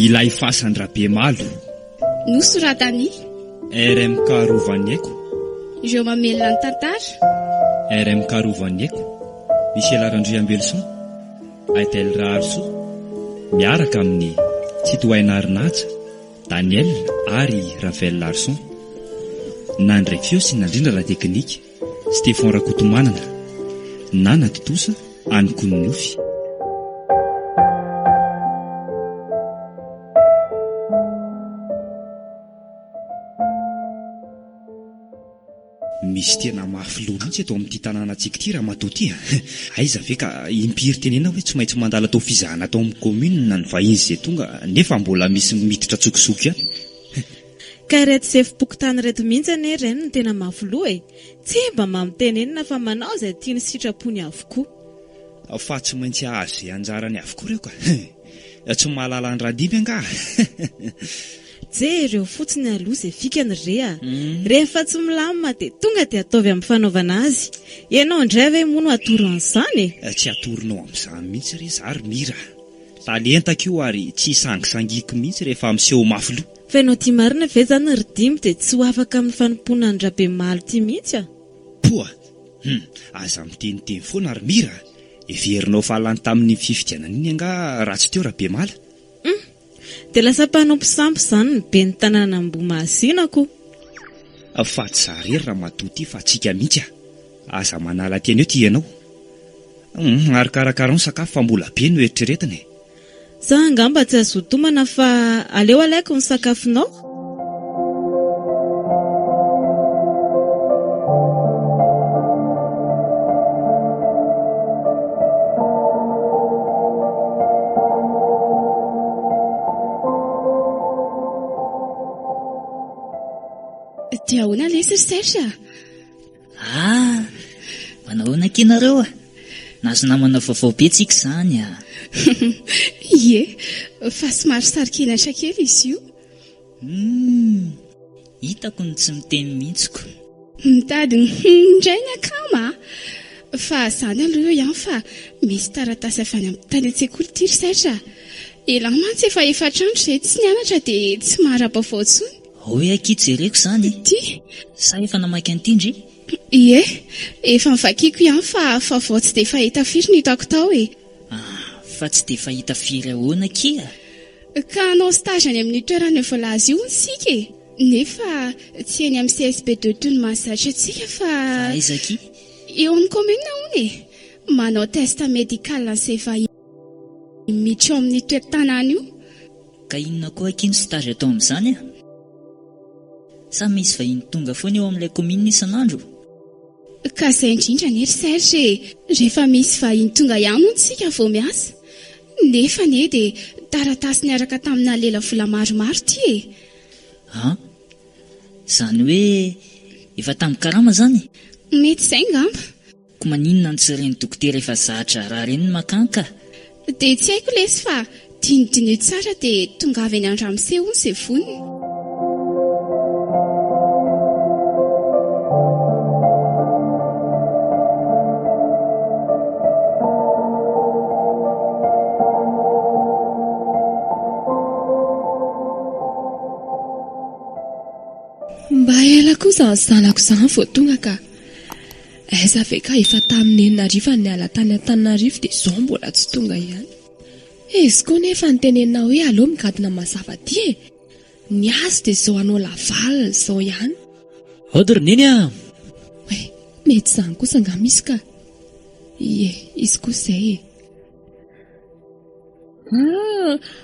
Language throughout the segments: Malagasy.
Ilay fasandrabe malo nosoratany RMK Rovanieko ireo mamelona ny tantara RMK Rovanieko Michel Arandriambelson Aitel Raharso miaraka amin'ny Citoyen Arnaja Daniel ary Rafael Larson Nandre Fiosy nandrindra la teknika Stéphane Rakotomanana Nana Totosa Anny Kononofy misy tena mafiloha mihitsy eto amin'ity tanàna antsika ity raha matoa ty. Aiza ve ka impiry tenena hoe tsy maintsy mandala tao fizahana tao amin'ny commune na ny vahiny izay tonga nefa mbola misy miditra tsokisoky ihany. Ka reto sefim-pokotany reto mihitsy ane ireny no tena mafiloha e. Tsy mba mamitenenina fa manao izay tiany sitrapony avokoa. Fa tsy maintsy ahazo izay anjarany avokoa reo ka. Tsy mahalala ny radimy anga. Jereo fotsiny aloha izay fikany rea. Rehefa tsy milamina dia tonga dia ataovy amin'ny fanaovana azy. Ianao indray ve moa no atoro an'izany e? Tsy atoronao amin'izany mihitsy re zary mira. Talentako io ary tsy sangisangiako mihitsy rehefa miseho mafiloha. Fa ianao tia marina ve zany ry dimy dia tsy ho afaka amin'ny fanompoana ny rabe maly ity mihitsy a? Poa, aza miteniteny foana ary mira. Everinao falany tamin'ny fifidianana iny anga raha tsy teo rabe mala. Dia lasa mpanompo sampy izany ny be ny tanàna Ambohimasinako. Fa tsy zarery raha matoa ty fa tsika mihitsy a. Aza manala teny eo ty ianao. Ary karakara ny sakafo fa mbola be no eritreretiny. Za angamba tsy azo tomana fa aleo alaiko ny sakafonao. Dia ahoana lesy Serge? Manahoana kinareo a? Nazo namana vaovao be tsika izany a. Ie, fa somary sarikina kely izy io. Hitako ny tsy miteny mihitsiko. Mitady indray ny akama. Fa izany aloha ihany fa misy taratasy avy any amin'ny tany an-tsekoly ity ry Serge. Ela mantsy efa efatrandro izay tsy nianatra dia tsy mahara-po fotsiny. Hoe aky jereko izany. Ty? Sa efa namaky an'itindry? Ie, efa mivakiako ihany fa vao tsy dia fahita firy ny hitako tao e. Fa tsy dia fahita firy ahoana kia? Ka hanao stage any amin'ny toerana voalaza io ny sika e. Nefa tsy eny amin'ny CSB2 no mahazatra antsika fa... Aiza aky? Eo amin'ny commune hono e. Manao test médical an'izay vahiny miditra eo amin'ny toeran-tanàna io. Ka inona koa aky ny stage atao amin'izany a? Sa misy vahiny tonga foana eo amin'ilay commune isan'andro? Ka izay indrindra anie ry Serge, rehefa misy vahiny tonga ihany no tsika vao miasa. Nefa ne dia taratasy niaraka tamina lela vola maromaro ty e. Izany hoe efa tamin'ny karama zany? Mety izay ngamba. Ko maninona ny tsy reny dokotera efa zatra raha reny ny makanka? Dia tsy haiko lesy fa dinidino tsara dia tonga avy any Andramse hono izay voniny. Mba ela kosa zanako izany vao tonga ka. Aiza ve ka efa tamin'ny Enarivo ny ala tany Antananarivo dia izao mbola tsy tonga ihany. Izy koa nefa ny tenenina hoe aleo migadina mazava ty e. Ny azy dia izao anao lavalina izao ihany. Ody roneny a. Mety izany kosa nga misy ka. Ie, izy koa izay e.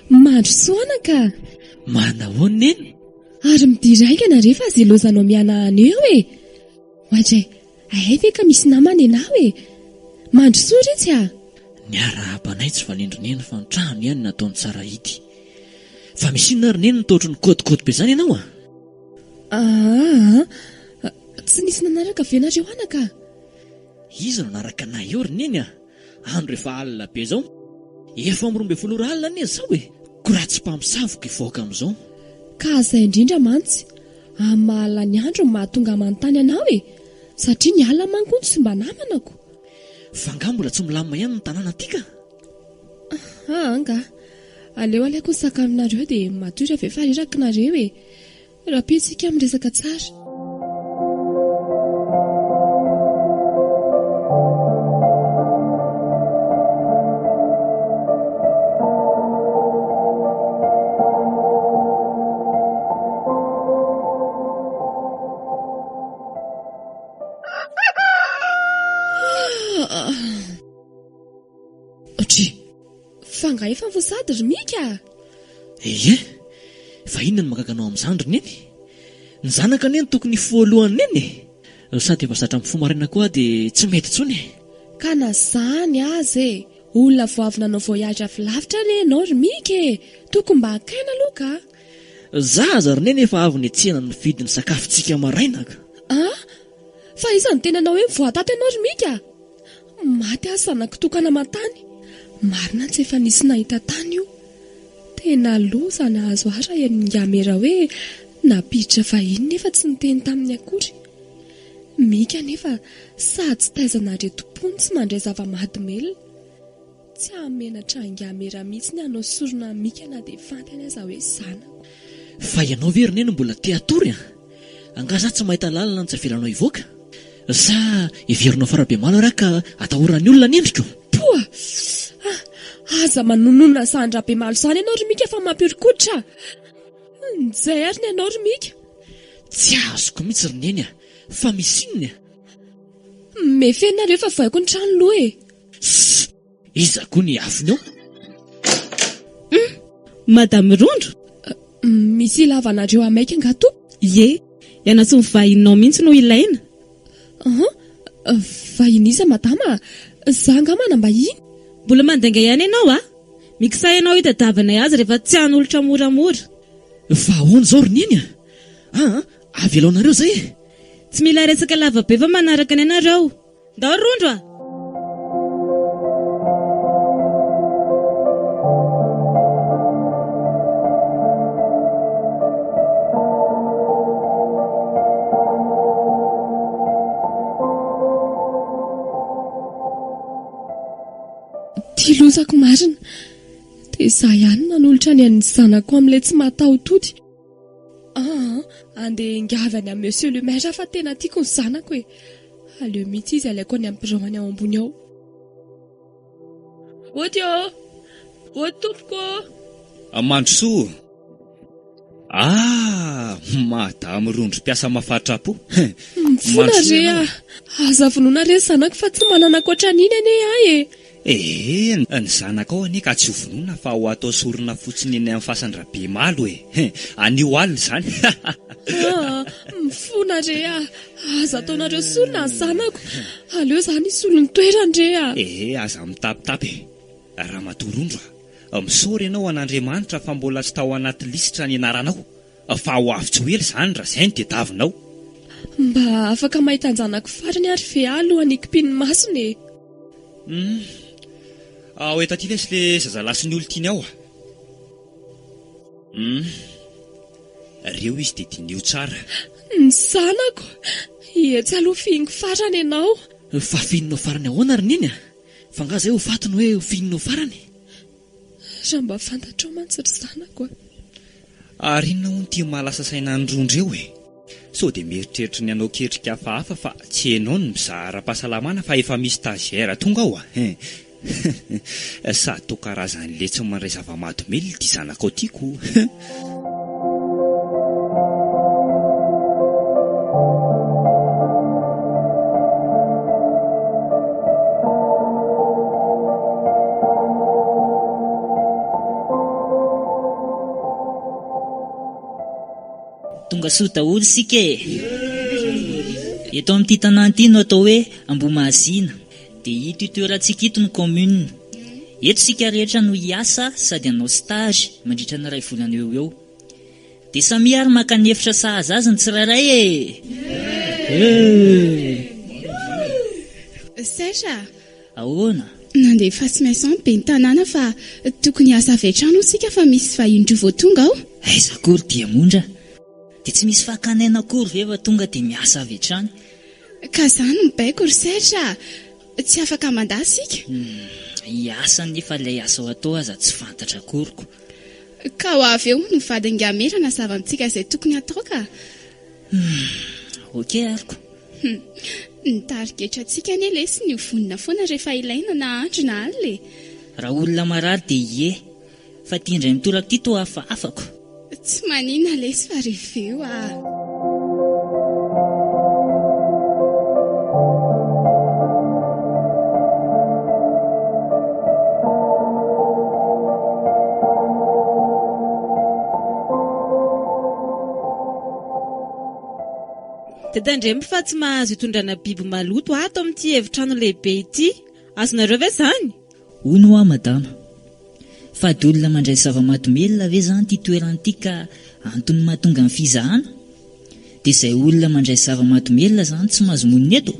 Mandro soana ka. Manahoana neny? Ary midiraingana rehefa azy ilozanao mianahana eo e. Ohatray, ve ka misy namana ianao e. Mandro soa retsy a. Ny arahabanay tsy valendronena fa ny trano ihany nataony tsara hity. Fa misy inona roneny nitaotro ny kôdikôdy be zany ianao a? Tsy nisy nanaraka venareo anaka. Izy no naraka anay eo roneny a. Andro efa alina be zao. Efa 12 alina anie zao e. Ko raha tsy mpamosavoka ivoaka amin'izao. Ka izay indrindra mantsy amin'ny mahala ny andro ny mahatonga manontany anao satria ny alina mankoa tsy mba namanako. Fa nga mbola tsy milamina ihany ny tanàna tika. Anga aleo alaiko ny saka aminareo dia matory avy efa reraka nareo raha piantsika miresaka tsara. Fa nga efa voasady ry mika. Fa inona ny makakanao amin'izany ry neny? Ny zanaka neny tokony foalohany neny. Sady efa zatra mifomaraina koa dia tsy mety intsony. Ka na zany azy olona vao avy nanao voyage avy lavitra anie ianao ry mika tokony mba hakaina aloha ka. Zaza ry neny efa avy ny tsena ny vidin'ny sakafontsika maraina ka. Fa isan'ny tena anao hoe voataty ianao ry mika. Maty azy zanako tokana mantany. Marina tsy efa nisy nahita tany io. Tena loza nahazo ara ngamera hoe napiditra vahiny nefa tsy niteny tamin'ny akory. Mika nefa sady tsy taizana re-tompony tsy mandray zava-mahadomelina. Tsy hamenatra ngamera mihitsy ny hanao sorona mika na dia fantany aza hoe zanako. Fa ianao very neny mbola te atory angaza tsy mahita lalana ny tsavelanao ivoaka. Sa iverinao farabe malo raha ka atahoran'ny olona ny endriko. Poa! Aza manonona sandra be malo izany ianao ry mika fa mampiorikoditra. Nizay ary ny ianao ry mika. Tsy azoko mihitsy ry neny fa misy inona. Mefenareo fa vaiko ny trano loha Iza koa ny afony ao. Madame Rondro. Misy ilavanareo amaika nga to? Iana tsy mivahinao mihitsy no ilaina. Vahiniza madama, zanga manambahiny. Mbola mandainga ihany ianao mikisa ianao hitadiavana azy rehefa tsy han'olotra moramora. Fa ahoana izao ry neny avy elaonareo zay. Tsy mila resaka lava be fa manaraka ny anareo. Ndao Rondro Tilozako marina dia izaho ihany nanolotra ny an'ny zanako amin'ilay tsy mataho-tody. Andeha ingavy any amin'ny monsieur le maire fa tena tiako ny zanako aleo mihitsy izy alaiko any amin'ny biraony ao ambony ao. Tompoko Mandrosoa. Madame Rondro mpiasa mafatrapo. Mifona re aza vonoina re zanako fa tsy manana ankoatran'iny anie ny zanaka ao anie ka tsy ho vonoina fa ho atao sorona fotsiny eny amin'ny fasan-drabe malo anio alina izany. Mifona re aza ataonareo sorona ny zanako aleo izany isolo ny toerany re aza mitapitapy raha matorondro misaory ianao an'Andriamanitra fa mbola tsy tao anaty lisitra ny anaranao fa ho avy tsy ho ela izany raha izay ny tediavinao. Mba afaka mahita ny zanako farany ary fe alohan'ny kipin'ny masony. Ao eto aty lesy le zazalasin'ny olon-tiany ao reo izy dia dinio tsara. Ny zanako tsy aloha fihingo farany ianao. Fa fihinonao farany ahoana ry neny fa nga zay ho fatony hoe ho fihinonao farany. Raha mba fantatrao mantsy ry zanako Ary inona hono tia mahalasa saina ny Rondro eo sao dia mieritreritra ny anao ketrika hafahafa fa tsy hainao ny mizara-pahasalamana fa efa misy stagiaire tonga ao sady to karazan'le tsy mandray zava-mahadomelina ity zanako ao tiako. Tonga soa daholo sika eto amin'ity tanàna ity no atao hoe Ambomahazina dia ito toerantsika ito ny commune. Eto sika rehetra no hiasa sady hanao stage mandritra ny 2 volana eo dia samy ary maka ny efitra sahazaza ny tsirairay Serge ahoana nandeha Fasimaisan be ny tanàna fa tokony asa avy hatrano isika fa misy vahiny vao tonga ao. Aiza akory dia mondra dia tsy misy fakanaina akory ve fa tonga dia miasa avy hatrany? Ka izany no baiko ry Serge, tsy afaka mandà isika. Iasa nefa ilay asa ao atao aza tsy fantatra akoriko. Ka ho avy eo no vadingamerana zavantsika izay tokony atao ka. Okey ariko. Ny tarigetra antsika anie lesy ny vonina foana rehefa ilaina na andro na alina. Raha olona marary dia ie, fa tia indray mitoraka ity toa hafahafako. Tsy maninona lesy fa reveo ah. Tedandremy fa tsy mahazo hitondrana biby maloto ato amin'ity efitrano lehibe ity. Azonareo ve izany? Hoy no madama. Fady olona mandray zava-mahadomelona ve zany ity toerana ity ka antony mahatonga ny fizahana? Dia izay olona mandray zava-mahadomelona zany tsy mahazo monina eto?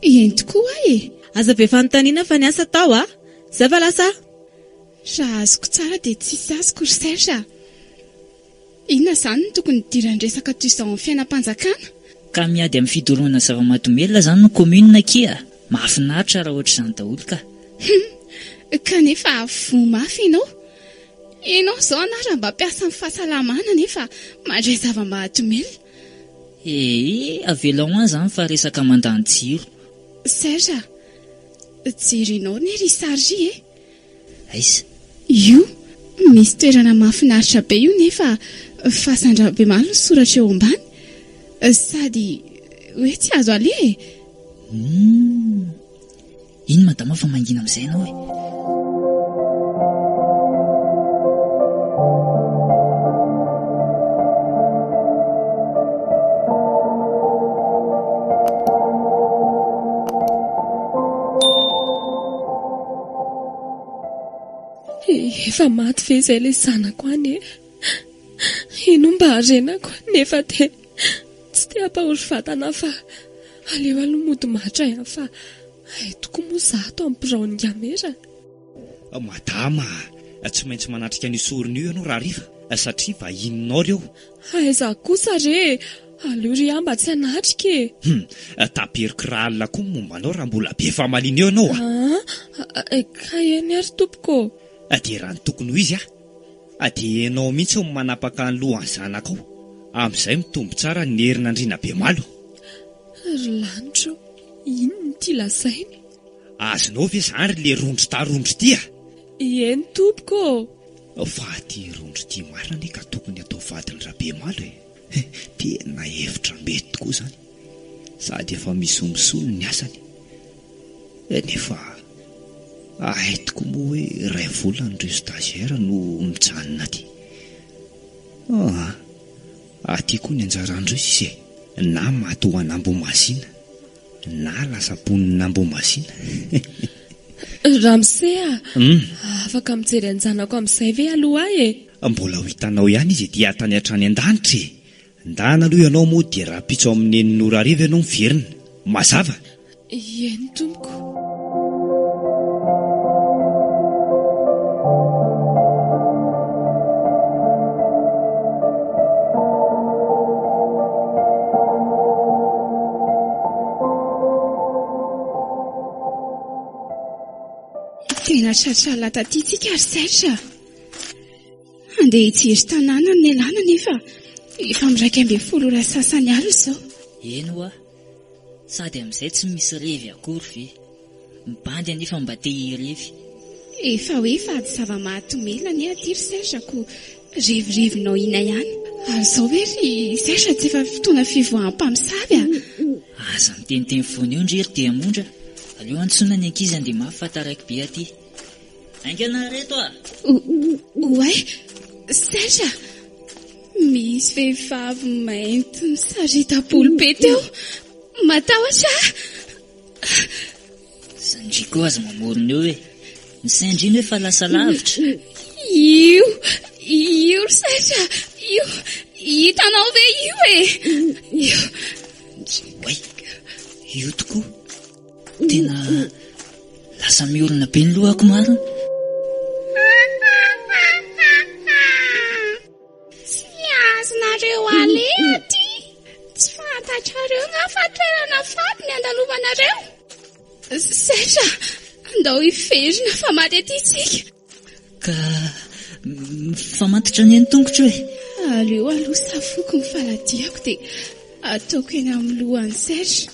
Eny tokoa e. Aza be fanontaniana fa niasa tao ah. Zay va lasa? Raha azoko tsara dia tsisy azoko ry Serge. Inona izany no tokony diran-dresaka toy izao amin'ny fiainam-panjakana? Ka miady amin'ny fidorohana zava-mahadomelona zany no komina kia. Mahafinaritra raha ohatra izany daholo ka. Kanefa vo mafy ianao. Ianao izao anara mba mpiasa amin'ny fahasalamana nefa mandray zava-mahadomelona. Avela ho any zany fa resaka mandany jiro. Serge, jerinao ny ry Sargy e. Aiza? Io, misy toerana mahafinaritra be io nefa fahasandrabe malo ny soratra eo ambany. Sady hoe tsy azo ale e. Iny madama fa mangina amin'izay ianao e. Efa maty ve izay ilay zanako any e? Ino mba harenako nefa te tsy te hampahory vatana fa aleo aloha mody matra ihany fa aitoko moa zato amin'ny biraon'Ingamera. Madama, tsy maintsy manatrika ny sorona io ianao raha riva satria vahininao reo. Aiza kosa re, aleo ry mba tsy hanatrika e. Taperiko raha alina koa mombanao raha mbola be famaliana eo ianao ka eny ary tompoko. Dia raha ny tokony ho izy dia ianao mihitsy ho manapaka ny lohan'ny zanakao. Amin'izay mitombo tsara ny herinandriana be malo. Ry lanitro, ino ny ity lazainy? Azonao ve izany le rondro tarondro ity Eny tompoko. Fa ty rondro ty marina anie ka tokony atao vadiny rabe malo e. Tena hevitra mety tokoa izany. Sady efa misomisony ny asany. Nefa aitoko moa hoe ray volana ireo stagiaire no mijanona aty. Aty koa ny anjarandreo izy na maty ho an'Ambomasina na lasa ponina Ambomasina. Ramse afaka mijery anjanako amin'izay ve aloha e? Mbola ho hitanao ihany izy dia tany hatrany an-danitra e. Ndana aloha ianao moa dia raha pitso amin'ny enin'ora ariva ianao miverina. Mazava? Eny tompoko. Tena tratralata itsika ry Serge. Andeha hijery tanàna ny alàna nefa efa miraika 12 sasany alina izao. Eno sady amin'izay tsy misy revy akory ve? Mibandy anefa mba te hirevy. Efa hoe fady zava-mahadomelona anie aty ry Serge ko revirevinao ina ihany. Azao hoe ry Serge tsy efa fotoana fivoaham-mpamosavy Aza miteniteny foana eo ndrery dia mondra. Aleo antsona ny ankizy andeha mahafantaraiky be aty. Aingana reto Oay, Serge, misy vehivavy mainty misarita-bolo be teo. Matahotra Sandriko aza mamorona eo ny sendriny hoe fa lasa lavitra. Io ry Serge, hitanao ve io Oay, io tokoa. Tena lasa miolona be ny lohako marina. Tsy azonareo alety, tsy fantatrareo ngafatrerana faty ny andalomanareo. Saitra, andao hiverina fa maty aty isika. Ka famantatra ny eny tongotra hoe? Aleo aloha safoko ny faladiako dia ataoko eny amin'ny lohany Saitra.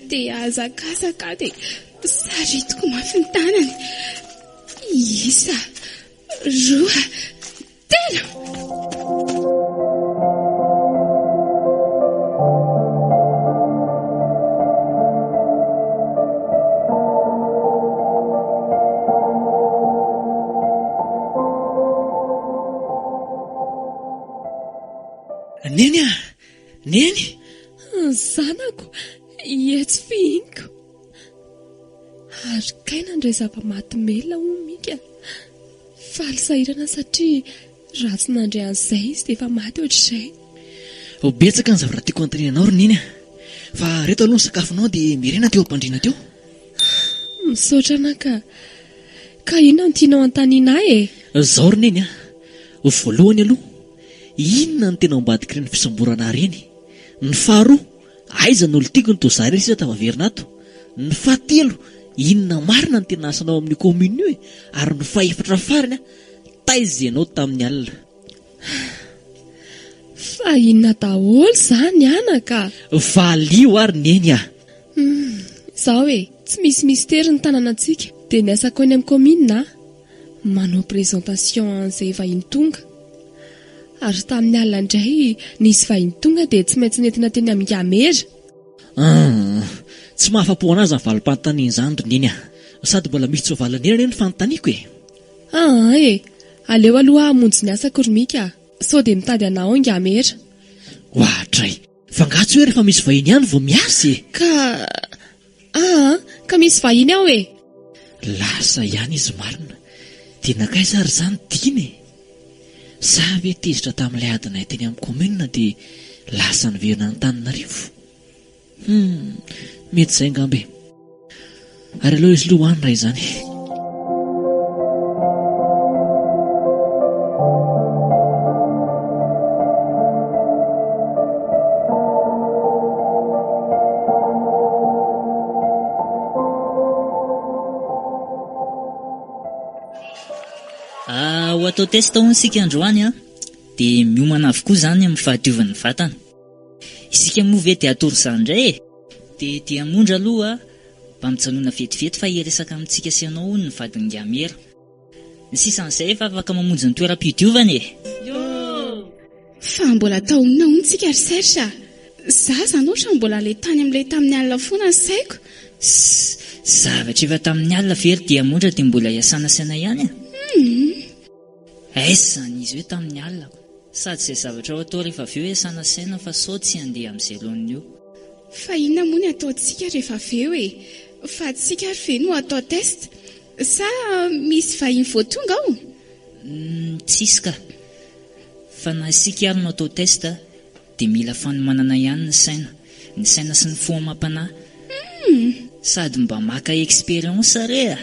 Dia azakazaka dia saritiko mafy ny tanany. Isa, roa, telo. Neny a, neny. Zanako, etsy fihiniko. Ary kaina ndray zava-maty-melona ho mika. Faly sahirana satria raha tsy nandray an'izay izy dia efa maty ohatr'izay. Ho betsaka ny zavatra tiako antanianao ry neny a. Fa reto aloha ny sakafonao dia mirena teo am-pandriana teo. Misaotra anaka. Ka inona no tianao antaniana e? Zaho ry neny a. Voalohany aloha, inona ny tena ambadika ireny fisamborana reny? Ny faharoa, aiza ny olon-tiako ny tozary sisa tavaverina ato? Ny fahatelo, inona marina ny tena asanao amin'ny komina io e? Ary ny fahaefatra farany a, taiza ianao tamin'ny alina? Fa inona daholo zany anaka? Valio ary neny a. Zaho e, tsy misy mistera ny tanànantsika. Dia niasako eny amin'ny komina manao présentation an'izay vahiny tonga. Ary tamin'ny alina indray nisy vahiny tonga dia tsy maintsy nentina teny amin'ny Gamera. Tsy mahafa-po anazy ny valim-panontaniana izany ry neny a. Sady mbola misy tsovalana eny ny fanontaniako e. Aleo aloha hamonjy ny asako ry mika. Sao dia mitady anao ny Gamera. Ohatray, fa ngatsy hoe rehefa misy vahiny ihany vao miasa e. Ka misy vahiny aho e. Lasa ihany izy marina. Dia nakaiza ary izany diny e. Sa ve tezitra tamin'ilay adinay teny amin'ny komina dia lasa niverina ny Antananarivo? Mety izay ngambe. Ary aloha izy loha hoany raha izany. Ho atao testa hono isika androany a, dia miomana avokoa izany amin'ny fahadiovan'ny vatana. Isika moa ve dia atoro izany indray e? Dia hamondra aloha mba mijanona vetivety fa hiresaka amintsika sy ianao ny vadin'ny Gamera. Ny sisan'izay efa afaka mamonjy ny toeram-pidiovana e. Fa mbola taonina hono tsika ry Saitra. Za zany ohatra mbola le tany amin'ilay tamin'ny alina foana ny saiko. Zavatra efa tamin'ny alina very dia hamondra dia mbola hiasana saina ihany a. Aizany izy hoe tamin'ny alina. Sady izay zavatra ho atao rehefa avy eo hiasana saina fa sao tsy handeha amin'izay lohan'ny eo. Fa inona moa ny ataontsika rehefa avy eo e? Fa tsika ry ve no atao test? Sa misy vahiny voatonga ao? Tsisy ka. Fa na isika ary no atao testa dia mila fanomanana ihany ny saina sy ny foamam-panahy. Sady mba maka expérience re a.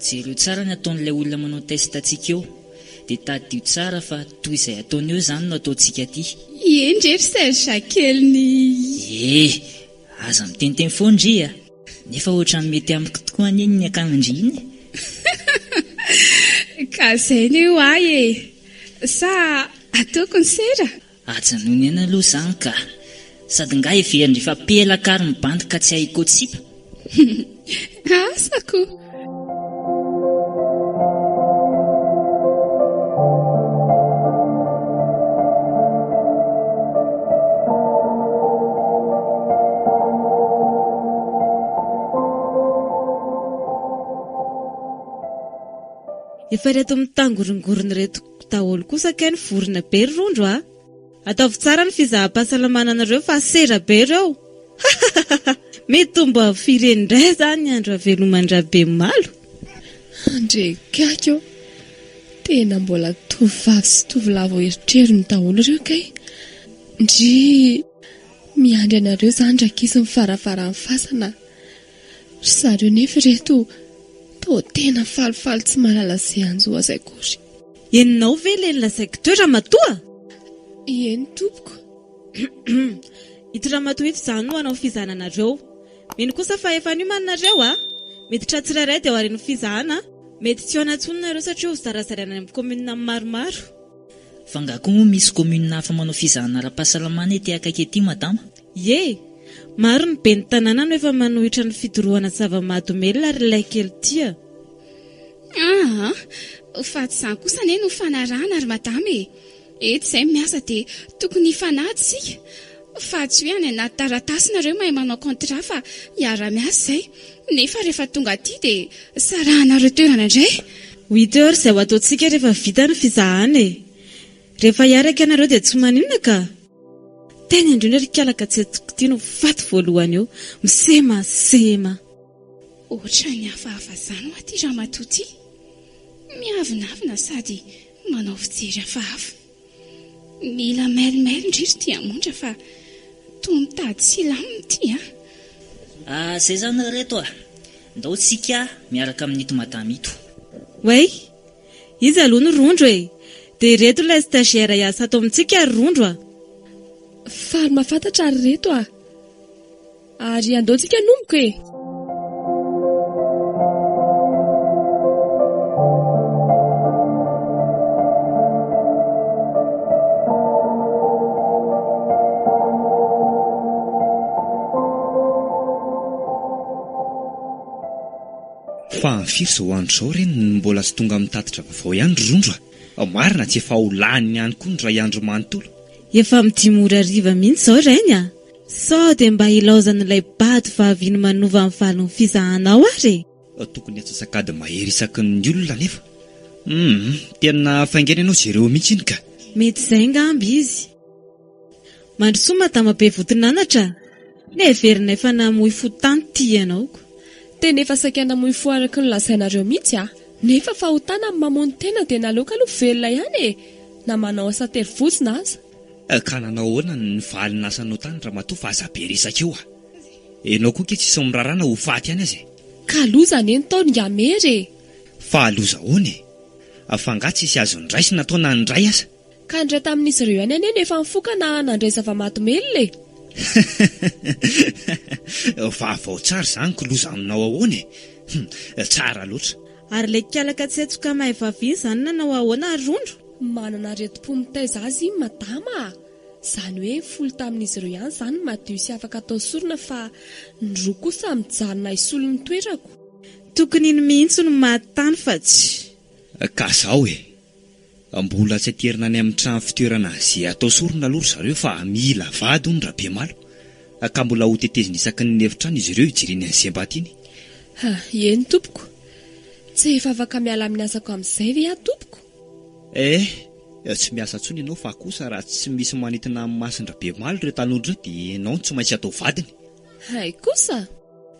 Jereo tsara ny ataon'ilay olona manao test antsika eo. Dia tadio tsara fa toy izay ataony eo izany no ataontsika aty. Endrery Serge keliny. Aza miteniteny foandry a. Nefa ohatra ny mety amiko tokoa an'iny ny akamandriny. Ka izay ny eo ahy e. Sa ataoko ny sera? Ajanony ena aloha izany ka. Sady nga everiny rehefa pelakary mibandy ka tsy haiko tsipa. Asako. Efa reto mitangorongorona reto daholo kosa kay ny vorona be ry rondro a. Ataovy tsara ny fizaham-pahasalamana anareo fa sera be ireo. Mitombo amin'ny fireny indray zany ny andro haveloman-drabe malo. Andre kako, tena mbola tovovavy sy tovolavo eritrerony daholo ireo kay. Ndry miandry anareo zany rakisy ny farafara ny fasana. Ry zareo nefa reto toa tena falifaly tsy mahalala izay anjo azy akory. Eninao ve le nilazaiko teo Ramatoa? Eny tompoko. Ito Ramatoa ito izany no hanao fizananareo. Mino kosa fa efa niomanareo mety tratsirairay dia ho areno fizahana. Mety tsy ho anatsononareo satria ho zarazaraina amin'ny komina maromaro. Fa ngako moa misy komina hafa manao fizahana ara-pahasalamana ety akaiky ety madama? Ye, maro ny ben'ny tanàna no efa manohitra ny fidorohana zava-mahadomelina ary ilay kely tia. Fa tsy izany kosa anie no fanarahana ary madama eto izay miasa dia tokony hifanahisika. Fa tsy hoe any anaty taratasy nareo mahay manao kontra fa hiara-miasa izay. Nefa rehefa tonga aty dia sarahanareo toerana indray. 8 heures izay ho ataontsika rehefa vita ny fizahana. Rehefa hiaraka ianareo dia tsy maninona ka. Tena indrindra ry kalaka tsy ety no faty voalohany eo. Misema. Ohatra ny hafahafa izany ho aty Ramatoa ity. Miavinavina sady manao fijery hafahafa. Mila mailimay indrindra ity hamonjy fa toa mitady silamina ity Izay zany reto ndao tsika miaraka amin'ito madama ito. Way, izy aloha ny rondro dia reto ilay stagiaire hiasa ato amintsika ary rondro Fary mahafantatra ary reto Ary andaontsika nomboko Fa firy izao andro izao reny mbola tsy tonga mitatitra vaovao ihany ry rondro marina tsy efa ho lany ihany koa ny ray andro manontolo. Efa midimy ora hariva mihitsy izao reny sao dia mba ilaozan'ilay bady vaviny manova amin'ny valon'ny fizahanao ary. Tokony atsasakady mahery isaky ny olona nefa. Tena faingana ianao jereo mihitsy iny ka. Mety izay ngamby izy. Mandrosoa madama be votinanatra. Neverina efa namoy fotany ty ianao. Tena efa sakana moy fo araka ny lazainareo mihitsy nefa fa ho tana amin'ny mamony tena dia naloka aloha velona ihany na manao asa terivozina aza. Ka nanao ahoana ny valina asanao tany Ramatoa fa aza be resaka eo Enao koa ke tsisy mirarana ho faty ihany azy. Ka loza neny tao ngamery Fa loza hoany afanga tsisy azo ndraisy nataona ndray aza. Ka ndray tamin'izy ireo ihany ane efa mifoka na nandray zava-mahadomelina Vaovao tsara izany ko loza aminao ahoana tsara loatra. Ary ilay kalaka tsy atsoka mahay vaviny izany nanao ahoana ary rondro. Manana reto-po mitaiza azy madama. Izany hoe folo tamin'izy ireo ihany izany madio sy afaka atao sorona fa ny roa kosa mijanona isolo ny toerako. Tokony iny mihitsy no mahatany fa tsy. Ka zao mbola tsy aterina any amin'ny trano fitoerana izay atao sorona aloha zareo fa mila vady hono Rabemalo. Ka mbola ho tetezina isaky ny efitrano izy ireo hijereny an'izay mbatiny. Eny tompoko. Tsy efa afaka miala amin'ny asako amin'izay ve tompoko? Tsy miasa tsony ianao fa kosa raha tsy misy manintona amin'ny masiny Rabemalo ireo tanondro dia ianao tsy maintsy atao vadiny. Hay kosa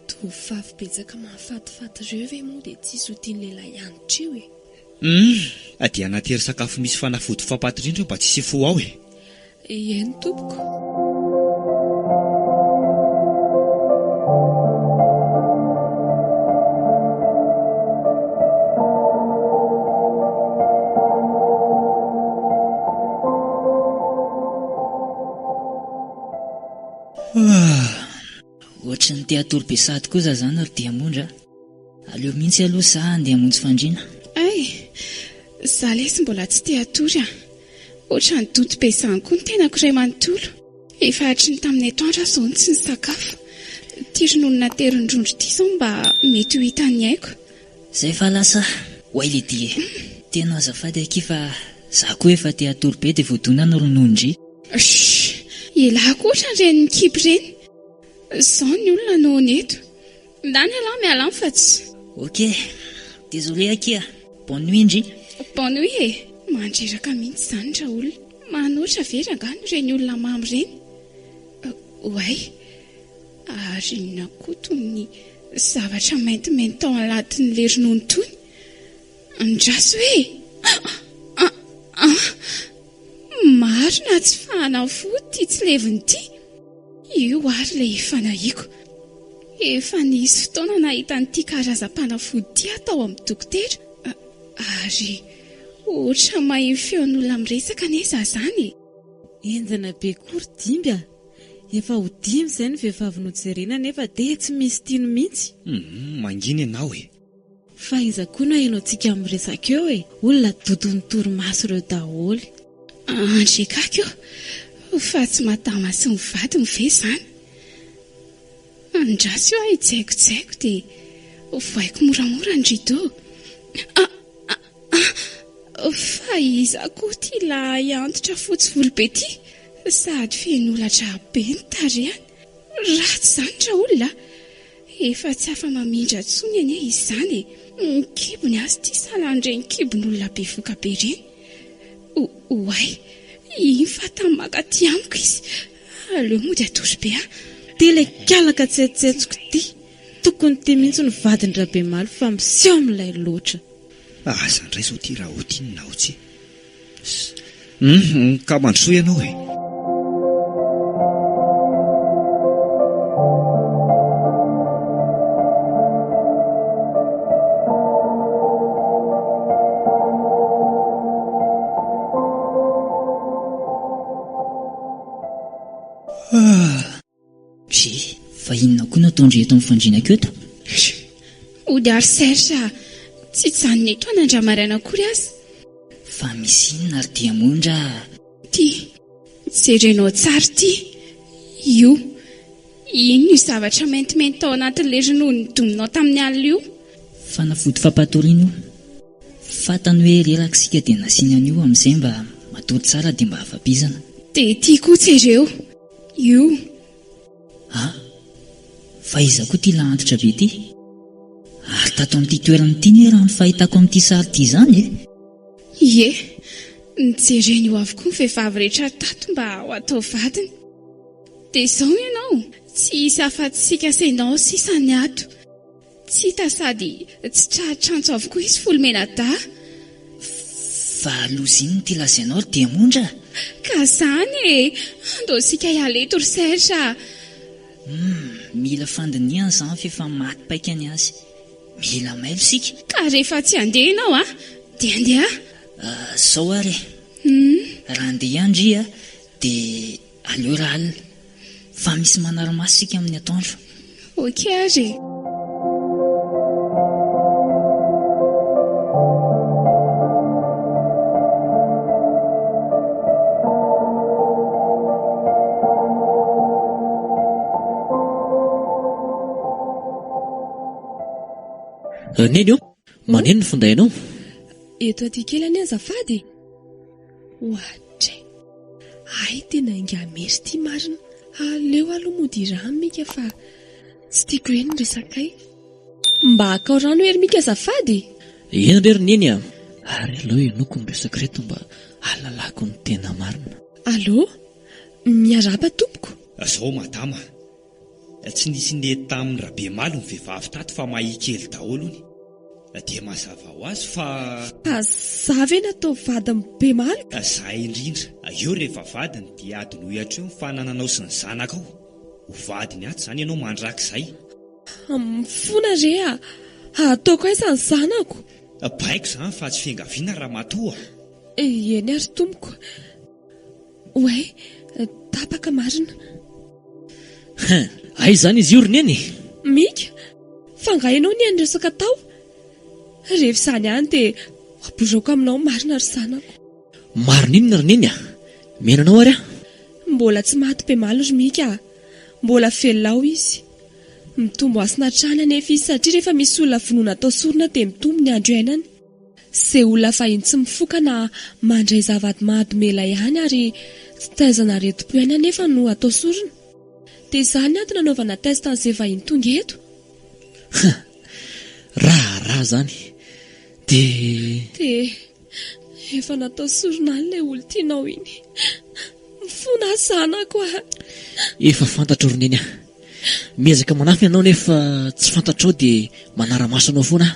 tovavy betsaka mahafatifaty ireo ve moa dia tsisy ho tiany lehilahy anitra io dia anatery sakafo misy fanafody fampatirindra mba tsisy fo ao Eny tompoko. Ohatry ny teatoro besady kosa zany ary dia hamonjy aleo mihitsy aloha za andeha hamonjy fandriana. Za lesy mbola tsy teatory ohatra ny doto be izany koa ny tenako iray manontolo. Efa hatry ny tamin'ny atoandro zao ny tsy ny sakafo. Tiron'olona terin-drondro ity izao mba mety ho hitany haiko. Zay fa lasa hoay le dia tena azafady aky fa za koa efa teatoro be dia voadona no ronondry. Ilako ohatra ireny ny kipy ireny. Izao ny olona no neto. Ndany aloha miala fa tsy. Ok, désolé aky bonne nuit indry. Bonne nuit mandreraka mihitsy izany ra olona. Manoatra ve rangano ireny olona mamy ireny? Oay, ary nakoto ny zavatra maintimainty tao anatin'ilay ronono tony. Andraso marina tsy fanafody ty tsy leviny ty. Io ary ilay fanahiako. Efa nisy fotoana nahita an'ity karazam-panafody atao amin'ny dokotera. Ary ohatra maheno feon'olona miresaka neza zany. Enjana be kory dimby efa ho dimy izay ny vehivavy nojerena nefa dia tsy misy tiany mihitsy. Mangina ianao e. Fa iza koa no hainao-tsika miresaka eo e, olona dodon'ny torimaso ireo daholo. Andrekako eo, fa tsy matama sy ny vady ny ve zany. Andrasy eo hitsaiko dia voaiko moramora ny rideau. Fa iza koa ty lahy antitra fotsy volobe ty, sady fenolatra be ny tarehany. Ratsy zany tra olona, efa tsy afa mamindra tsony anie izy zany. Ny kibony azy ty salan'ireny kibon'olona be voka be ireny. Oay, iny fa tamin'ny makaty amiko izy. Aleo mody atory be Ty ilay kalaka tsetsetsuko ty, tokony ty mihitsy ny vadiny Rabemaly fa miseho amin'ilay loatra. Aza indray zao ty raha ho tiany na ho tsy. Ka mandrosoa ianao e. Fa inona koa nataondry eto amin'ny fandriana keto? Ody ary Serge, tsy janona eto an'Andramariana akory azy. Fa misy inona ary dia mondra? Ty, jerenao tsara ty. Io, ino io zavatra maintimainty tao anatin'ilay ronono dominao tamin'ny alina io? Fanafody fampatoriana io. Fantany hoe reraksika dia nasiana an'io amin'izay mba matory tsara dia mba hafabizana. Dia ty koa jereo. Io. Fa iza koa ty lahantitra be ty? Ary tato amin'ity toerana ity ny raha ny fahitako amin'ity sary ity izany e? Ie, nijereny io avokoa ny vehivavy rehetra tato mba ho atao vadiny. Dia izao ianao, tsy hisy afa-tsika sainao sisa ny ato. Tsy hita sady tsy tratrantso avokoa izy folomena da. Fa loziny ty lazainao dia mondra? Ka zany e, andosika ialeto ry Serge. Mila fandiniana izany fa efa maty paika ny azy. Mila mailo sika. Ka rehefa tsy handeha ianao dia handeha. Sao ary raha handeha andry dia aleo raha alina. Fa misy manara-maso sika amin'ny atoandro. Ok ary. Neny eo, maneno ny fondainao? Eto aty kely any azafady. Ohatray, ay tena ingamery ty marina. Aleo aloha mody rano mika fa tsy tiako hoe ny resakay. Mba akao rano ery mika azafady. Eny rery neny a. Ary aleo enoko miresaka reto mba alalako ny tena marina. Allo, miaraba tompoko. Zao madama, tsy nisy ny tamin'ny Rabemaly ny vehivavy tato fa mahikely daholo ny. Dia mazava ho azy fa... Za ve natao vady amin'ny Bemaly? Za indrindra, eo rehefa vadiny dia adiny ohatra eo ny fanananao sy ny zanakao. Ho vadiny ato zany ianao mandrakizay. Mifona re ataoko aiza ny zanako? Baiko zany fa tsy fiangaviana raha matoa. Eny ary tompoko. Oay, tapaka marina. Ay zany izy io ry neny. Mika, fangainao ny resaka tao. Rehefa izany any dia aboroko aminao marina ry zanako. Marina inona ry neny menanao ary Mbola tsy maty Bemaly ry mika. Mbola velao izy. Mitombo asina trany anefa izy satria rehefa misy olona vonoina atao sorona dia mitombo ny andro iainany. Izay olona fahiny tsy mifoka na mandray zavady mahadimela ihany ary tsy taizana reto-po ihany anefa no atao sorona. Dia izany ato nanaovana test an'izay vahiny tonga eto. Raha zany. Dia efa natao sorona ilay olona tianao iny. Mifona zanako Efa fantatro ry neny miezaka manafy ianao nefa tsy fantatrao dia manara-maso anao foana.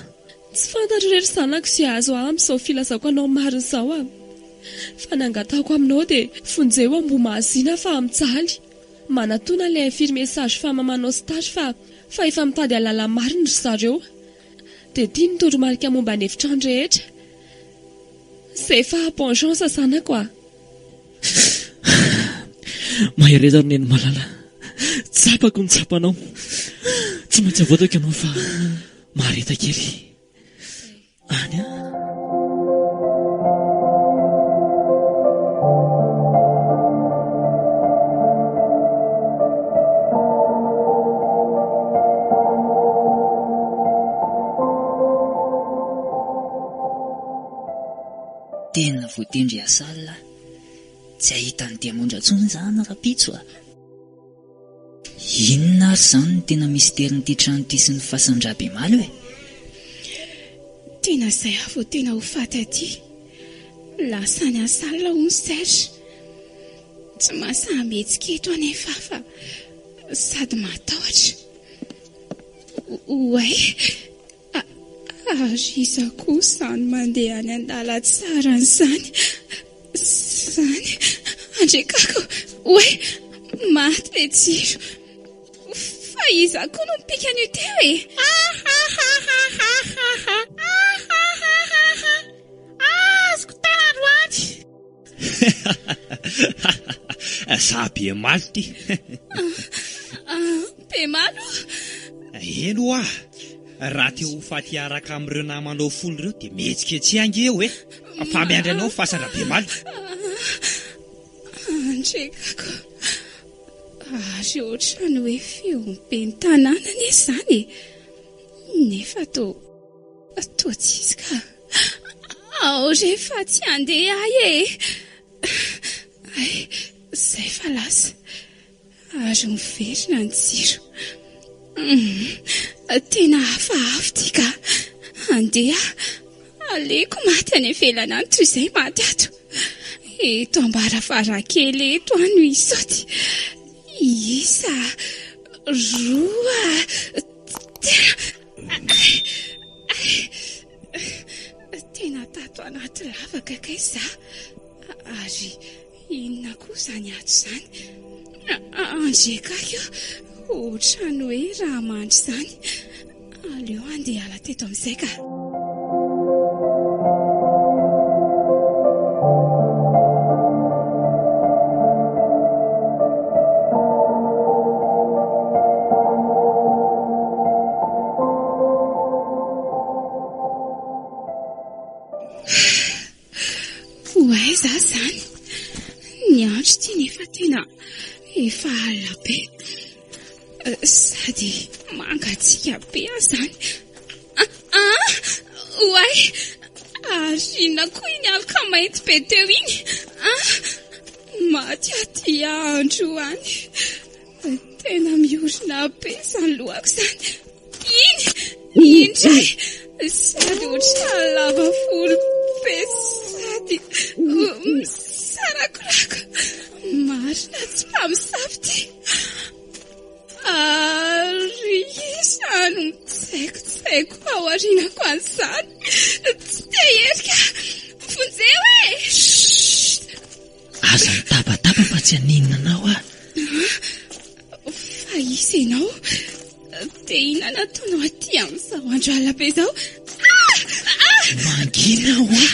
Tsy fantatro rery zanako sy azo amin'izao filazako anao marina izao Fa nangatako aminao dia fonjeo ambo mahazina fa mijaly. Manatona ilay firy mesazy fa mamanao stage fa fa efa mitady alala marina ry zareo dia tia nitondromarika momba ny efitrano rehetra izay fa bonjour sanako a. Mahireza roneny malala, tsapako ny tsapanao, tsy maintsy avoatako ianao fa mareta kely any a. Tena voatendry asalina, tsy ahita ny diamondra tsony izany rapitso a. Inona ary izany ny tena misterin'ity trano ity sy ny fasan-drabemaly hoe? Tena izay avo tena ho faty aty. Lasany asalina ho ny Serge. Tsy mahasamihetsika eto anefa fa sady matahotra. Oay, iza koa izany mandeha any an-dala tsara n'izany. Izany, andrekako, oay, maty le jiro. Fa iza koa no mipika an'io teo e. Azoko tena loaty. Sa be maly ty. Be malo? Eno a, raha te ho faty araka amin'ireo namanao folo ireo dia mihetsika etsy ange eo e. Fa miandry anao fasana be maly. Andrekako, ary ohatrany hoe feom-ben'ny tanàna anie izany e. Nefa toa tsisy ka. Ao rehefa tsy andeha ahy e. Ay, izay fa lasa. Ary miverina ny jiro. Tena hafahafa ty ka. Andeha, aleko maty any ivelana any toy izay maty ato. Eto ambaravaran-kely eto ano isaoty. Isa, roa, tena tato anaty lavaka kay za. Ary inona koa izany ato izany? Andrekako, ohatrany hoe raha mandry izany. Aleo andeha ala teto amin'izay ka. Oay za izany. Ny andro ty nefa tena efa alina be. Sady mangatsiaka be izany. Oay, ary inona koa iny aloka mainty be teo iny? Maty aty andro any. Tena miorina be izany lohako izany. Indray, sady ohatrany lava folo be sady misarakorako. Marina tsy mpamosavy ty. Ary izany mitsaikotsaiko ao aorianako an'izany. Tsy te herika, fonjeo e! Aza mitabataba fa tsy haninona anao a. Fa izy ianao, dia inona nataonao aty amin'izao andro alina be izao? Mangina ho a.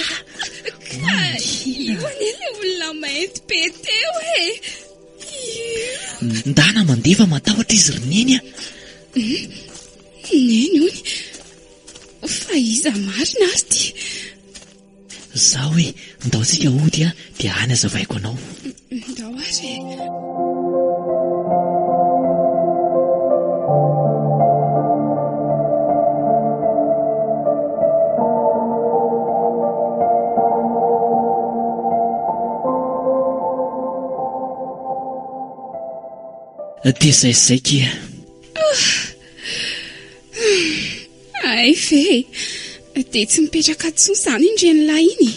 Ka io anie ilay olona mainty be teo e. Ndana mandefa matahotra izy roneny a. Neny hony, fa iza marina ary ty. Zaho hoe ndaontsika ody a dia any azavaiko anao. Ndao ary e. Dia izay kia. Ay ve, dia tsy mipetraka tsoa izany indren'lahy iny.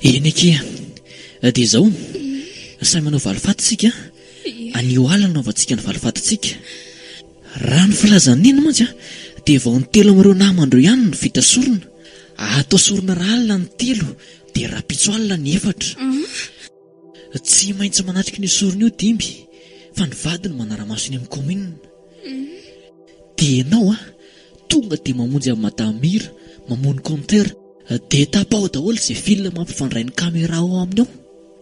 Eny kia. Dia izao, samy manao valifatintsika. Anio alina naovantsika ny valifatintsika. Raha ny filazan'ny eny mantsy dia vao ny telo amin'ireo namandreo ihany no vita sorona. Atao sorona raha alina ny telo dia rapitso alina ny efatra. Tsy maintsy manatrika ny sorona io dimby, fa ny vadiny manara-maso eny amin'ny kominina. Tianao tonga dia mamonjy amin'ny Madame Mira, mamono compteur, dia tapao daholo izay fil mampifandray ny caméra ao aminy ao.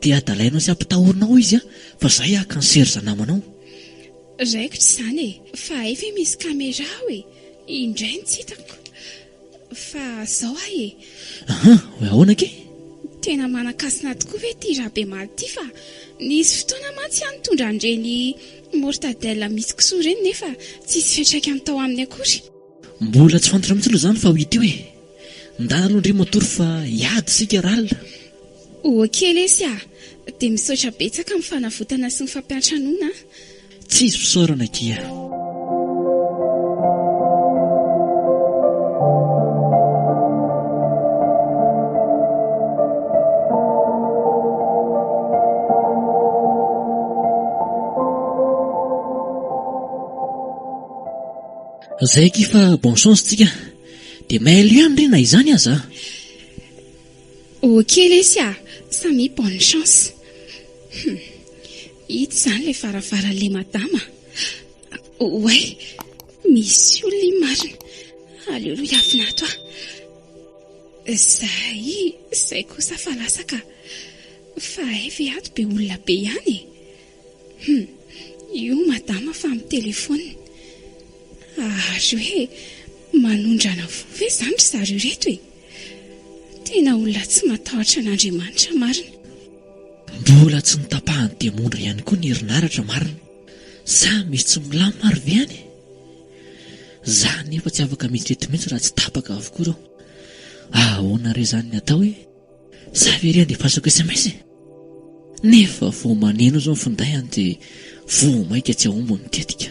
Dia adalainao sy ampitahorinao izy fa izay cancer namanao. Raikitra izany fa efa misy caméra indray tsy hitako. Fa zao hoe ahoana ke? Tena manakasina tokoa ve ty Rabemal ty fa nisy fotoana mantsy ihany tondra andreny mortadelle misy kisoa ireny nefa tsisy fiantraikany tao aminy akory. Mbola tsy fantatra mihitsy aloha izany fa ho ity hoe ndana aloha ndry matory fa hiady sika ralina. Okey lesy dia misaotra betsaka amin'ny fanavotana sy ny fampiantranoana. Tsisy fisaorana kia. Zay kifa bon chance tsika. Dia mailo ihany ry na izany aza. Okey lesy samy bonne chance. Ito izany ilay varavaran'ilay madama. Oay, misy olona marina. Aleoloha hiavina ato Zay kosa fa lasaka. Fa ve ato be olona be ihany. Io madama fa amin'ny telefona. Ary hoe manondrana vo ve izany ry zareo reto Tena olona tsy matahotra an'Andriamanitra marina. Mbola tsy nitapahany demondra ihany koa ny herinaratra marina. Sa misy tsy milamy maro ve any? Za nefa tsy afaka mihitsy raha tsy tapaka avokoa reo. Ahoana re izany ny atao sa very andeha fasako SMS? Nefa vao maneno izao ny findahany dia vao maika tsy ahombo ny tetika.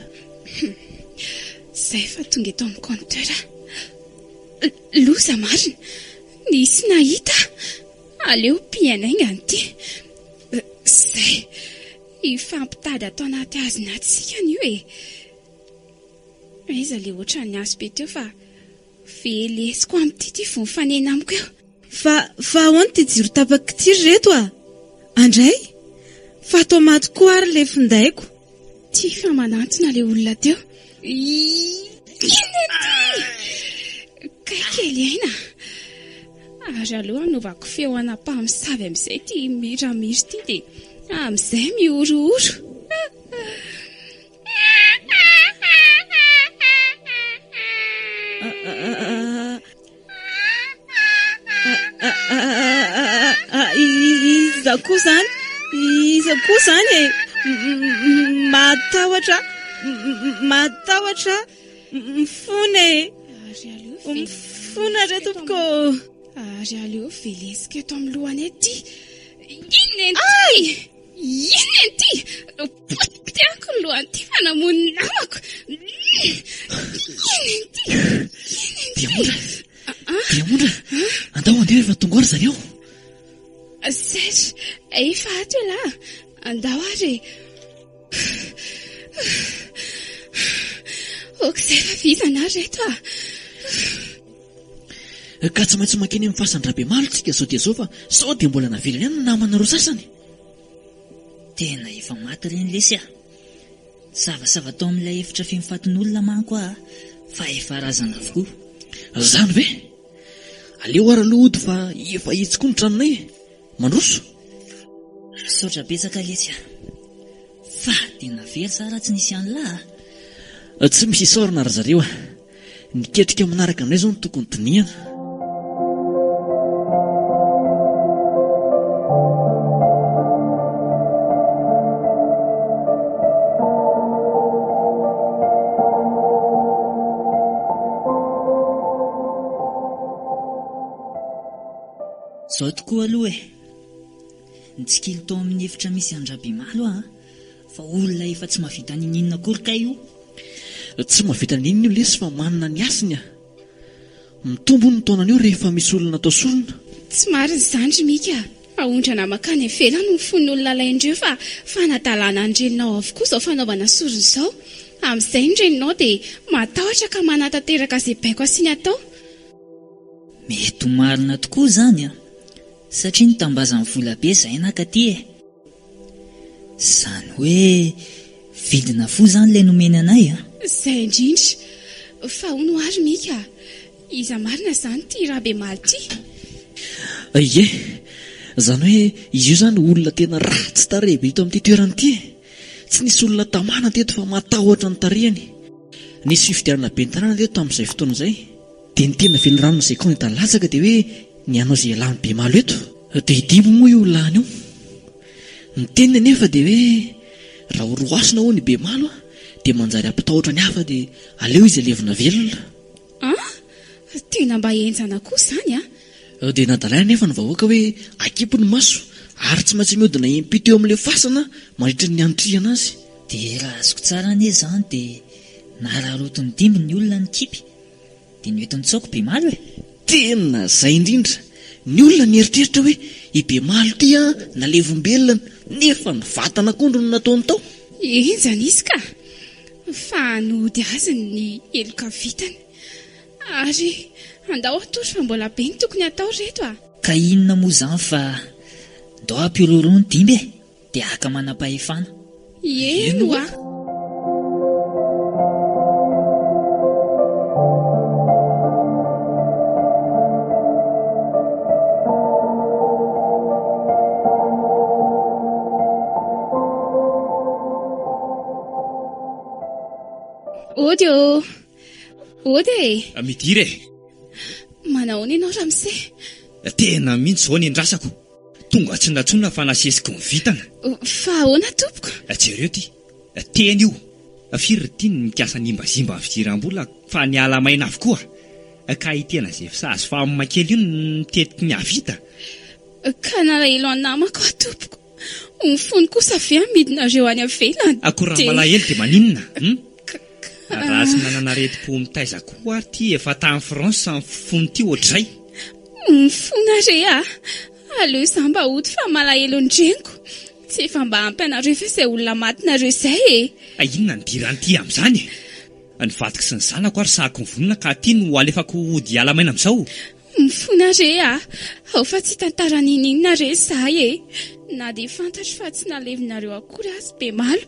Zay fa tonga eto amin'ny compteur. Loza marina. Nisy nahita. Aleo pianainga an'ity. Zay ifampitady atao anaty azinaty sika an'io Aiza ilay ohatran'ny ny aso be teo fa velesiko amin'ity vao mifanena amiko eo. Fa ahoana ty jiro tapaka ty reto Andray? Fa atao maty koa ary ilay findaiko. Ty fa manantona ilay olona teo. Kaikely aina. Ary aloha anovako feo anam-pamosavy amin'izay ty miramiry ty dia amin'izay miorooro. Iza koa izany matahotra mifona mifona re tompoko. Ary aleo velesika eto amin'ny lohany ety. Inona ity? Poteako ny lohany ty fa namono namako. Diamondra, andao andeha efa tonga ary zareo. Zatra, efa ato lahy. Andao ary. Okizay fa vizana ary reto Ka tsy maintsy makeny amin'ny fasan-Rabemalo tsika zao dia zao fa sao dia mbola navelany ihany ny namana roa sasany. Tena efa maty ireny lesy Zavasava tao amin'ilay efitra fimifatin'olona manko fa efa razana avokoa. Zany ve? Aleo ary aloha ody fa efa hitsy koa ny tranonay. Mandroso? Misaotra betsaka lesy fa tena very tsara tsy nisy an'lahy. Tsy misy isaorana ary zareo niketrika manaraka aminay izao no tokony dinihana. Zao tokoa aloha nitsikilo tao amin'ny efitra misy an-Rabemalo fa olona efa tsy mahavita ninina akory io. Tsy mahavita ninina io lesy fa manana ny asiny mitombo ny taonany io rehefa misy olona atao solona. Tsy marina izany mika. Aondrana makany ivelany ny fon'olona laindreo fa fanadalana andreninao avokoa izao fanaovana sorona izao. Amin'izay ndreninao dia matahotra ka manatanteraka izay baiko asiny atao. Mety marina tokoa izany satria nitambazany vola be izay nakaty Zany hoe vidina fo izany ilay nomeny anay Izay indrindra. fa hono ary mika iza marina izany ty raha be maly ty. Ie, zany hoe izy io zany olona tena ratsy tarehy ito amin'ity toerana ity. Tsy nisy olona tamana teto fa matahotra ny tarehany. Nisy fifidianana be ny tanàna teto tamin'izay fotoana izay. Dia ny tena velorano izay koa ny latsaka dia hoe ny anao izay ialany be malo eto. Dia idimo moa io olona io. Ny teniny anefa dia hoe raha ho roasina ho ny be malo dia manjary ampitahotra ny hafa dia aleo izy alevina velona. Tena mba enjana koa izany dia nadalaina nefa ny vahoaka hoe akipo ny maso ary tsy maintsy mihodina impito eo amin'ilay fasana mandritra ny anotrihana azy. Dia raha azoko tsara anie izany dia nararotony dimby ny olona ny kipy dia ny oetiny tsaoko be malo e. Tena izay indrindra. Ny olona nieritreritra hoe i be malo ity nalevombelona nefa ny vatana kondro no nataony tao. Enjana izy ka fa nody azy ny eloka vitany ary andao atory fa mbola be ny tokony atao reto Ka inona moa izany fa ndao ampiroroa ny dimby e dia aka manam-pahefana. Eno Ody Midire, manao ny ianao Ramse? tena mihitsy zao ny andrasako. Tonga tsy natsona fa nasesiko ny vitana. Fa ahoana tompoko? Jereo ty, tena io. Firy tiany mikasa nimbazimba amin'ny fidiram-bola fa ny alamaina avokoa. Ka itena izay fisazy fa amin'ny makely io nitetika ny avita. Ka nalahelo anamako tompoko. Ny fony kosa avy midinareo any avelany. Akora malahelo dia maninona? Raha tsy nananareti-po mitaizako ary ty efa tamin'ny Fransa ny fony ty ohatr'izay. Fonare aleo izany mba hody fa malahelo ny dreniko. Tsy efa mba ampy anareo fa izay olona matinareo izay Inona ny diran'ity amin'izany? Ny vadiko sy ny zanako ary sahako ny vonona ka ty no alefako hody alamaina amin'izao. Fonare ao fa tsy tantara nininare izahay na dia fantatro fa tsy nalevinareo akory azy be malo.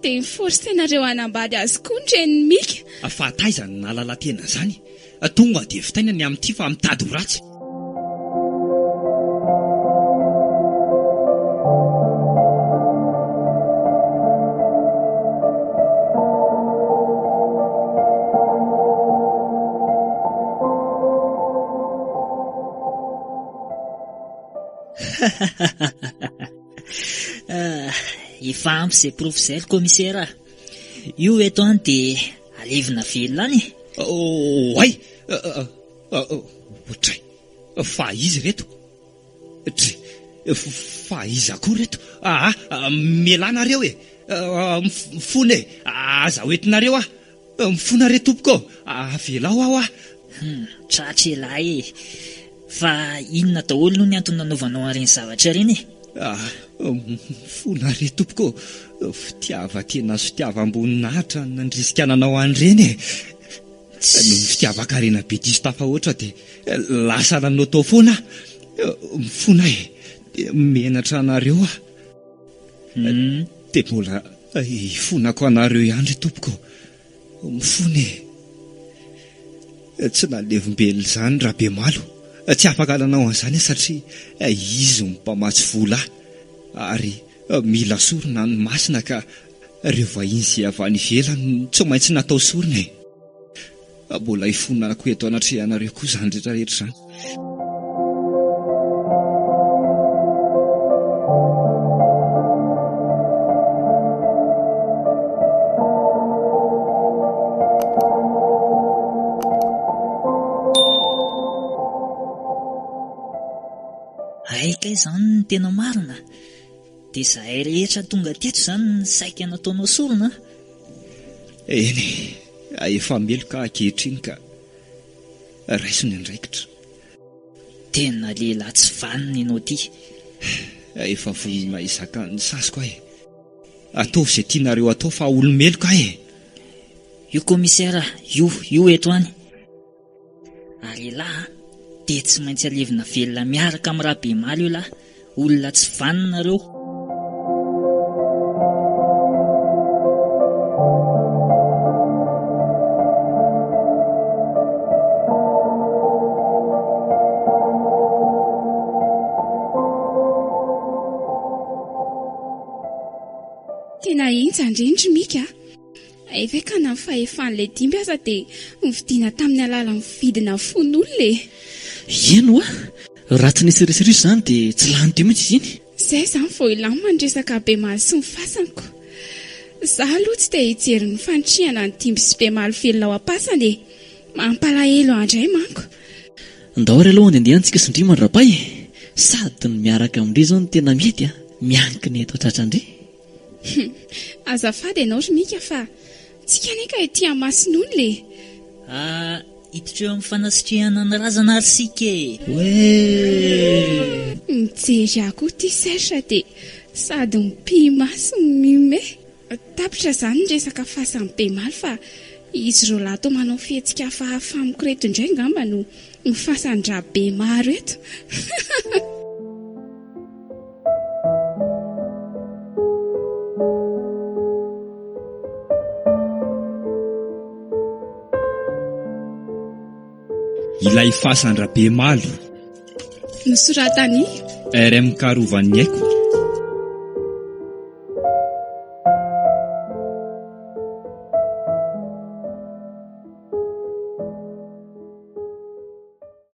Dia niforsenareo anambady azy koa ndreny mika. Fa taiza ny nalala tena izany. Tonga dia vitainany amin'ity fa mitady ho ratsy. Efa ampy izay profo izay ry komisera. Io eto any dia alevina velona any. Ay, ohatray, fa izy reto? Fa iza koa reto? Melanareo mifony aza hoetinareo mifona re tompoko avelao aho Tratra elahy fa inona daholo no ny antony nanaovanao areny zavatra reny fona re tompoko, fitiava tena sy fitiava amboninahitra nandrisikananao an'ireny noho ny fitiava-karena be diso tafa ohatra dia lasa nanao tao foana mifona menatra anareo dia mbola ifonako anareo ihany ry tompoko mifona tsy nalevimbelona izany raha be malo. Tsy afaka nanao an'izany satria izy mpamatsy vola ary mila sorona ny masina ka ireo vahiny izay avy any ivelany tsy maintsy natao sorona mbola ifonako eto anatrehanareo koa izany rehetrarehetra izany. Aika izany ny tena marina dia izahay rehetra tonga teto izany ny saika nataonao sorona. Eny, efa meloka ankehitriny ka raiso ny andraikitra. Tena lehilahy tsy vanina ianao ty. Efa vonona izaka ny sasiko ataovy izay tianareo atao fa olomeloka Io komisera, io eto any. Ary lahy dia tsy maintsy alevina velona miaraka amin'ny raha be malo io lahy. Olona tsy vaninareo. tena entsandrendry mika efa ka na fahefan'ilay dimby aza dia nividiana tamin'ny alalan'ny vidina fon'olona eno a raha tsy nisy resiriso izany dia tsy lany teo mihitsy izy iny izay izany vao ilany mandresaka be maly sy ny fasaniko za aloha tsy dia hijery ny fantrihana ny dimby sy be maly velona ao am-pasany mampalahelo andray manko ndahory aloha andehantsika sindry mandrapay sady ny miaraka amin'indray izao no tena mety mianky ny eto tratrandre azafady ianao ry mika fa tsika neka ety amasin'olona hiditra eo amin'ny fanasitrihana ny razana ary sika mijery akoho ty sertra dia sady mipimaso mime tapitra izany ny resaka fasan'ny be maly fa izy ireo lato manao fihetsika hafahafa amiko reto indray ngamba no mifasandra be maro eto ilay fasandrabe malo nosoratany RM Karovan'ny Aiko